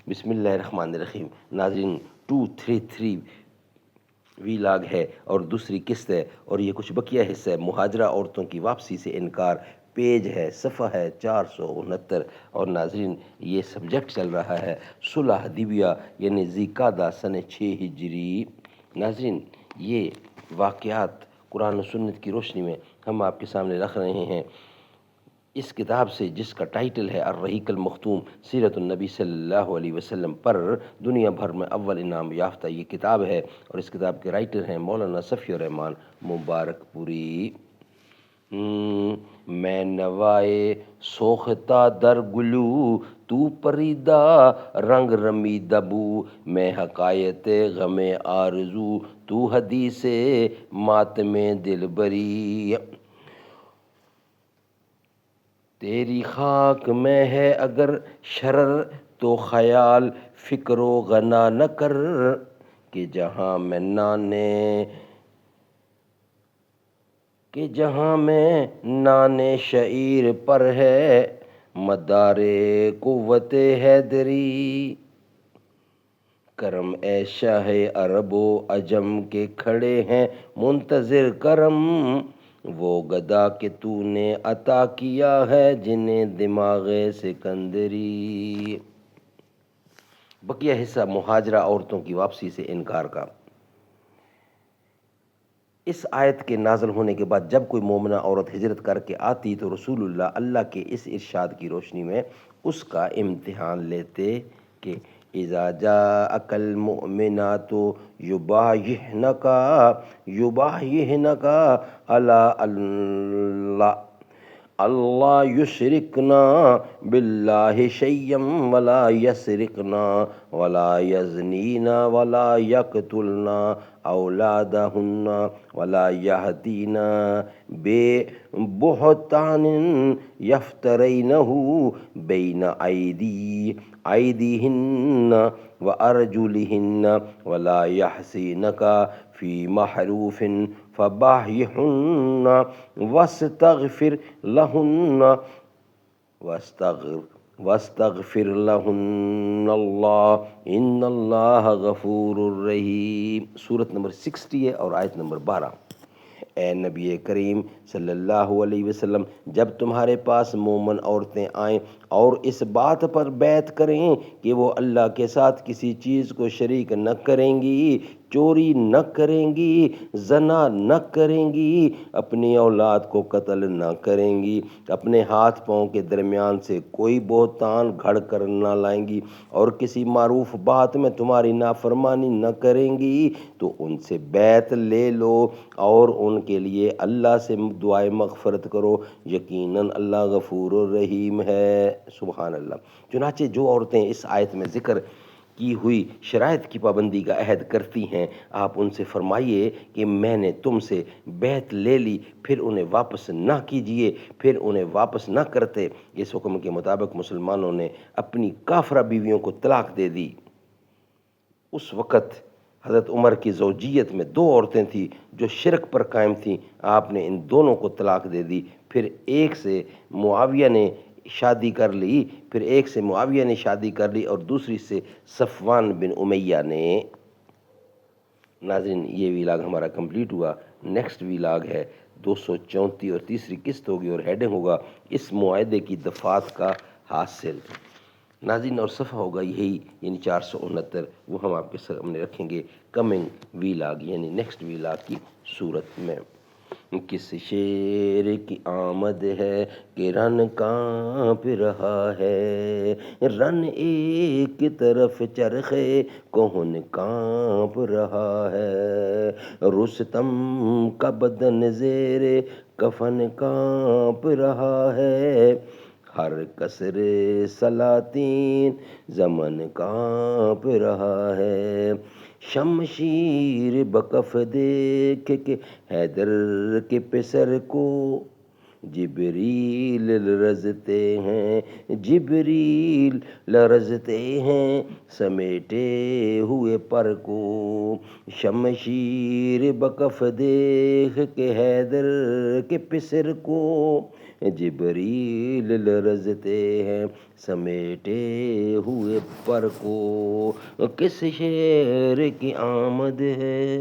بسم اللہ الرحمن الرحیم۔ ناظرین 233 ویلاگ ہے اور دوسری قسط ہے، اور یہ کچھ بقیہ حصہ ہے۔ مہاجرہ عورتوں کی واپسی سے انکار، پیج ہے، صفحہ ہے 469۔ اور ناظرین یہ سبجیکٹ چل رہا ہے صلح حدیبیہ یعنی ذی قعدہ سن 6 ہجری۔ ناظرین یہ واقعات قرآن و سنت کی روشنی میں ہم آپ کے سامنے رکھ رہے ہیں، اس کتاب سے جس کا ٹائٹل ہے الرحیق المختوم سیرت النبی صلی اللہ علیہ وسلم پر دنیا بھر میں اول انعام یافتہ یہ کتاب ہے، اور اس کتاب کے رائٹر ہیں مولانا صفی الرحمان مبارک پوری۔ میں نوائے سوختہ در گلو تو پریدہ رنگ رمیدہ بو، میں حکایت غم آرزو تو حدیث ماتم دلبری۔ تیری خاک میں ہے اگر شرر تو خیال فکر و غنا نہ کر، کہ جہاں میں نانے شعیر پر ہے مدار قوت حیدری۔ کرم اے شاہ عرب و عجم کے کھڑے ہیں منتظر کرم، وہ گدا کہ تو نے عطا کیا ہے جنہیں دماغ سکندری۔ بقیہ حصہ مہاجرہ عورتوں کی واپسی سے انکار کا۔ اس آیت کے نازل ہونے کے بعد جب کوئی مومنہ عورت ہجرت کر کے آتی تو رسول اللہ کے اس ارشاد کی روشنی میں اس کا امتحان لیتے کہ اذا جاءک المؤمنات یبایعنک علی اللہ یشرکنا باللہ شیئا ولا یسرقنا ولا یزنینا ولا یقتلنا اولادہن ولا یہتینا ببہتان یفترینہ بین ایدیہن وارجلہن ولا یحسینک فی معروف فباہعہن واستغفر لہن اللہ ان اللہ غفور رحیم۔ سورت نمبر 60 ہے اور آیت نمبر 12۔ اے نبی کریم صلی اللہ علیہ وسلم، جب تمہارے پاس مومن عورتیں آئیں اور اس بات پر بیعت کریں کہ وہ اللہ کے ساتھ کسی چیز کو شریک نہ کریں گی، چوری نہ کریں گی، زنا نہ کریں گی، اپنی اولاد کو قتل نہ کریں گی، اپنے ہاتھ پاؤں کے درمیان سے کوئی بہتان گھڑ کر نہ لائیں گی، اور کسی معروف بات میں تمہاری نافرمانی نہ کریں گی، تو ان سے بیعت لے لو اور ان کے لیے اللہ سے دعائے مغفرت کرو، یقیناً اللہ غفور الرحیم ہے۔ سبحان اللہ۔ چنانچہ جو عورتیں اس آیت میں ذکر کی ہوئی شرائط کی پابندی کا عہد کرتی ہیں، آپ ان سے فرمائیے کہ میں نے تم سے بیعت لے لی، پھر انہیں واپس نہ کیجیے، پھر انہیں واپس نہ کرتے۔ اس حکم کے مطابق مسلمانوں نے اپنی کافرہ بیویوں کو طلاق دے دی۔ اس وقت حضرت عمر کی زوجیت میں 2 عورتیں تھیں جو شرک پر قائم تھیں، آپ نے ان دونوں کو طلاق دے دی، پھر ایک سے معاویہ نے شادی کر لی اور دوسری سے صفوان بن امیہ نے۔ ناظرین یہ ویلاگ ہمارا کمپلیٹ ہوا۔ نیکسٹ ویلاگ ہے 234 اور تیسری قسط ہوگی اور ہیڈنگ ہوگا اس معاہدے کی دفعات کا حاصل۔ ناظرین اور صفحہ ہوگا یہی یعنی 469، وہ ہم آپ کے سامنے رکھیں گے کمنگ ویلاگ یعنی نیکسٹ ویلاگ کی صورت میں۔ کس شیر کی آمد ہے کہ رن کانپ رہا ہے، رن ایک طرف چرخے کہن کانپ رہا ہے، رستم کا بدن زیر کفن کانپ رہا ہے، ہر کسر سلاطین زمن کانپ رہا ہے، شمشیر بکف دیکھ کے حیدر کے پسر کو جبریل لرزتے ہیں سمیٹے ہوئے پر کو، شمشیر بکف دیکھ کے حیدر کے پسر کو جبریل لرزتے ہیں سمیٹے ہوئے پر کو، کس شعر کی آمد ہے